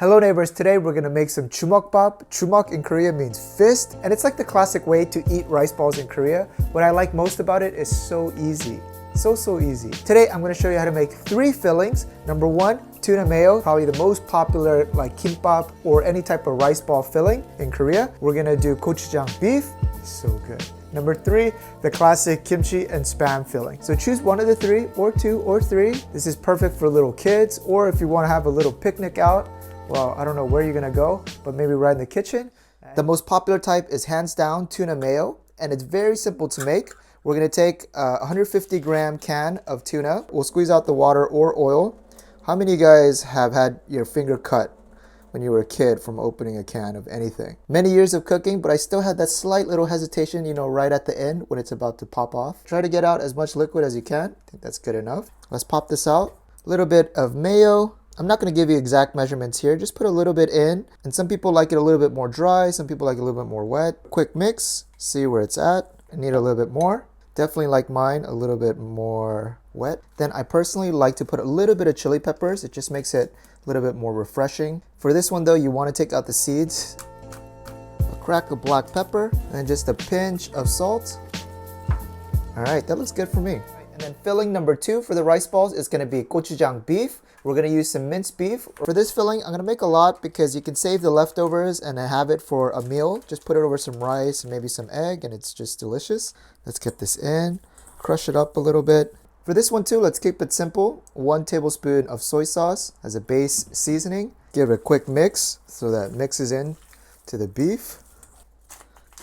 Hello neighbors, today we're gonna make some Jumeok Bap. Jumeok in Korea means fist, and it's like the classic way to eat rice balls in Korea. What I like most about it is so easy. So easy. Today I'm gonna show you how to make 3 fillings. Number 1, tuna mayo, probably the most popular like kimbap or any type of rice ball filling in Korea. We're gonna do gochujang beef, so good. Number 3, the classic kimchi and spam filling. So choose one of the 3, or 2, or 3. This is perfect for little kids, or if you wanna have a little picnic out. Well, I don't know where you're gonna go, but maybe right in the kitchen. The most popular type is hands down tuna mayo, and it's very simple to make. We're gonna take a 150 gram can of tuna. We'll squeeze out the water or oil. How many of you guys have had your finger cut when you were a kid from opening a can of anything? Many years of cooking, but I still had that slight little hesitation, you know, right at the end when it's about to pop off. Try to get out as much liquid as you can. I think that's good enough. Let's pop this out. A little bit of mayo. I'm not going to give you exact measurements here, just put a little bit in. And some people like it a little bit more dry, some people like it a little bit more wet. Quick mix, see where it's at. I need a little bit more. Definitely like mine a little bit more wet. Then I personally like to put a little bit of chili peppers. It just makes it a little bit more refreshing. For this one though, you want to take out the seeds. A crack of black pepper and just a pinch of salt. All right, that looks good for me. And then filling number 2 for the rice balls is going to be gochujang beef. We're going to use some minced beef. For this filling, I'm going to make a lot because you can save the leftovers and have it for a meal. Just put it over some rice and maybe some egg and it's just delicious. Let's get this in, crush it up a little bit. For this one too, let's keep it simple. 1 tablespoon of soy sauce as a base seasoning. Give it a quick mix so that mixes in to the beef.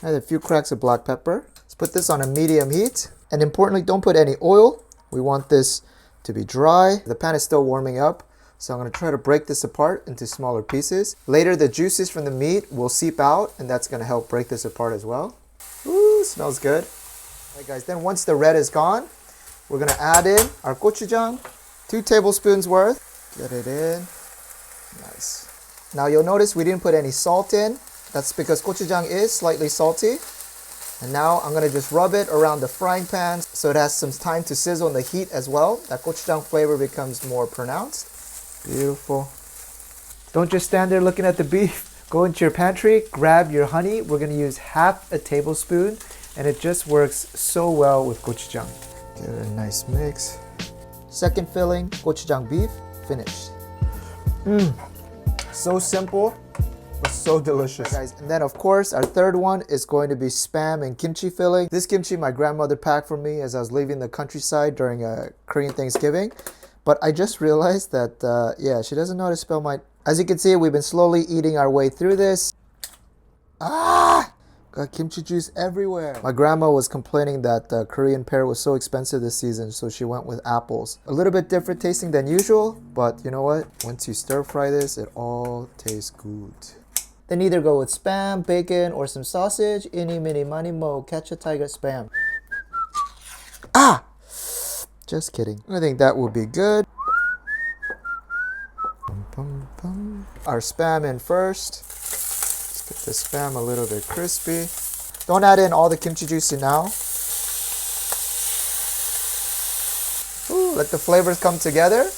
Add a few cracks of black pepper. Let's put this on a medium heat. And importantly, don't put any oil. We want this to be dry. The pan is still warming up, so I'm going to try to break this apart into smaller pieces. Later, the juices from the meat will seep out, and that's going to help break this apart as well. Ooh, smells good. All right, guys, then once the red is gone, we're going to add in our gochujang, 2 tablespoons worth. Get it in. Nice. Now, you'll notice we didn't put any salt in. That's because gochujang is slightly salty. And now I'm going to just rub it around the frying pan so it has some time to sizzle in the heat as well. That gochujang flavor becomes more pronounced. Beautiful. Don't just stand there looking at the beef. Go into your pantry, grab your honey. We're going to use half a tablespoon and it just works so well with gochujang. Give it a nice mix. Second filling, gochujang beef, finished. So simple. But so delicious, guys. And then of course our third one is going to be spam and kimchi filling. This kimchi my grandmother packed for me as I was leaving the countryside during a Korean Thanksgiving. But I just realized that yeah, she doesn't know how to spell my... As you can see, we've been slowly eating our way through this. Got kimchi juice everywhere. My grandma was complaining that the Korean pear was so expensive this season, so she went with apples. A little bit different tasting than usual, but you know what? Once you stir fry this, it all tastes good. Then either go with spam, bacon, or some sausage. Ini, mini, mani, mo, catch a tiger, spam. Just kidding. I think that will be good. Our spam in first. Let's get the spam a little bit crispy. Don't add in all the kimchi juice in now. Ooh, let the flavors come together.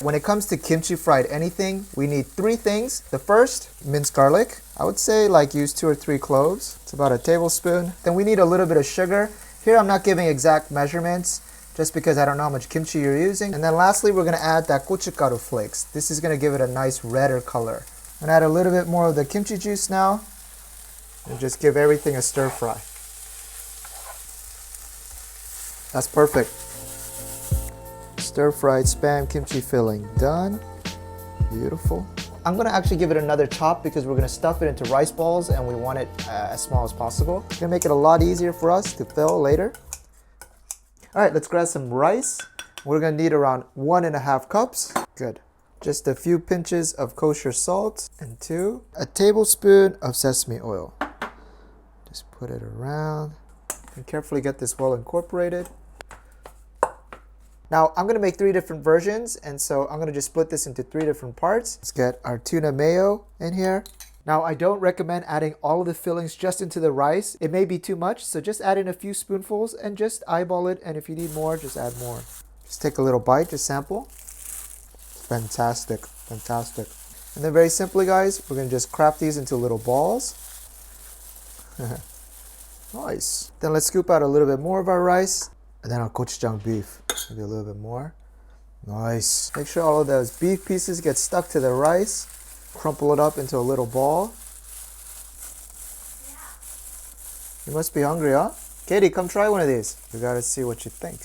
When it comes to kimchi fried anything, we need 3 things. The first, minced garlic. I would say like use 2 or 3 cloves. It's about a tablespoon. Then we need a little bit of sugar. Here I'm not giving exact measurements just because I don't know how much kimchi you're using. And then lastly, we're gonna add that gochugaru flakes. This is gonna give it a nice redder color. I'm gonna add a little bit more of the kimchi juice now and just give everything a stir fry. That's perfect. Stir-fried spam kimchi filling done. Beautiful. I'm gonna actually give it another chop because we're gonna stuff it into rice balls and we want it as small as possible. It's gonna make it a lot easier for us to fill later. All right, let's grab some rice. We're gonna need around 1.5 cups. Good. Just a few pinches of kosher salt and 2. A tablespoon of sesame oil. Just put it around and carefully get this well incorporated. Now, I'm going to make 3 different versions, and so I'm going to just split this into 3 different parts. Let's get our tuna mayo in here. Now, I don't recommend adding all of the fillings just into the rice. It may be too much, so just add in a few spoonfuls and just eyeball it, and if you need more, just add more. Just take a little bite, just sample. Fantastic, fantastic. And then very simply, guys, we're gonna just crap these into little balls. Nice. Then let's scoop out a little bit more of our rice. And then our gochujang beef. Maybe a little bit more. Nice. Make sure all of those beef pieces get stuck to the rice. Crumple it up into a little ball. You must be hungry, huh? Katie, come try one of these. We gotta see what you think.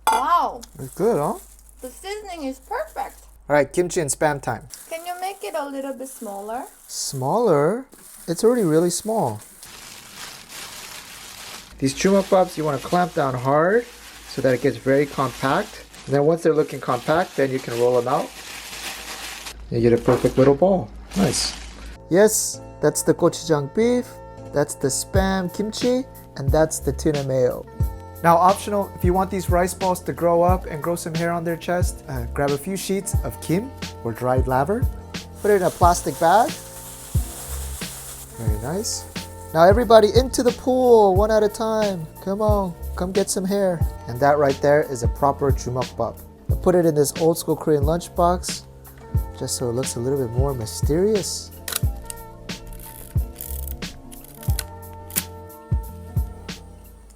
Wow, It's good, huh? the seasoning is perfect. Alright, kimchi and spam time. Can you make it a little bit smaller? Smaller? It's already really small. These Jumeok Baps, you want to clamp down hard so that it gets very compact. And then once they're looking compact, then you can roll them out. You get a perfect little ball. Nice. Yes, that's the gochujang beef, that's the spam kimchi, and that's the tuna mayo. Now optional, if you want these rice balls to grow up and grow some hair on their chest, grab a few sheets of kim or dried laver, put it in a plastic bag. Very nice. Now everybody into the pool, one at a time. Come on, come get some hair. And that right there is a proper Jumeok Bap. I put it in this old school Korean lunchbox, just so it looks a little bit more mysterious.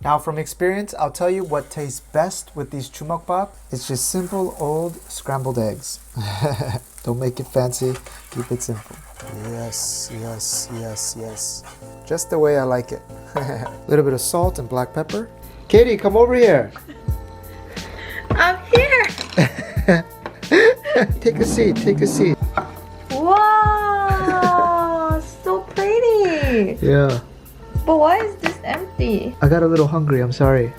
Now from experience, I'll tell you what tastes best with these Jumeok Bap. It's just simple old scrambled eggs. Don't make it fancy, keep it simple. Yes, yes, yes, yes. Just the way I like it. A little bit of salt and black pepper. Katie, come over here. I'm here. Take a seat, take a seat. Wow, so pretty. Yeah. But why is this empty? I got a little hungry, I'm sorry.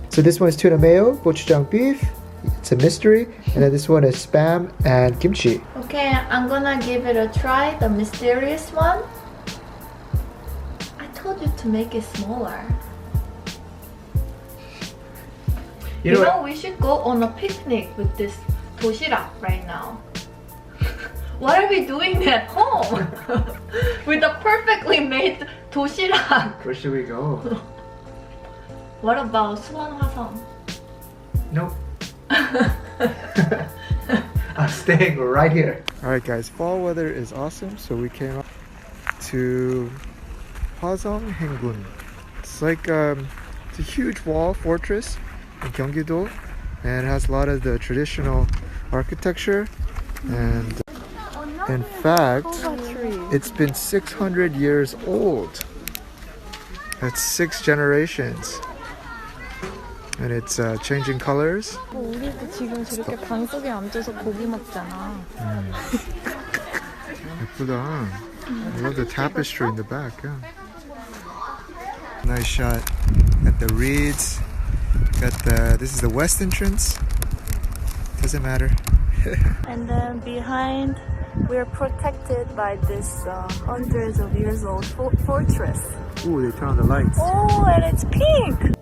So this one is tuna mayo, gochujang beef. It's a mystery. And then this one is spam and kimchi. Okay, I'm gonna give it a try, the mysterious one. I told you to make it smaller. You know, we should go on a picnic with this 도시락 right now. What are we doing at home? With a perfectly made 도시락. Where should we go? What about 수원화성? Nope. I'm staying right here. Alright guys, fall weather is awesome, so we came up to Hwasong Haenggun. It's like it's a huge wall fortress in Gyeonggi-do, and it has a lot of the traditional architecture, and in fact it's been 600 years old. That's 6 generations. And it's changing colors. 우리도 지금 저렇게 방 속에 앉아서 고기 먹잖아. 예쁘다. I love the tapestry in the back. Yeah. Nice shot at the reeds. Got the. This is the west entrance. Doesn't matter. And then behind, we're protected by this hundreds of years old fortress. Ooh, they turn on the lights. Oh, and it's pink.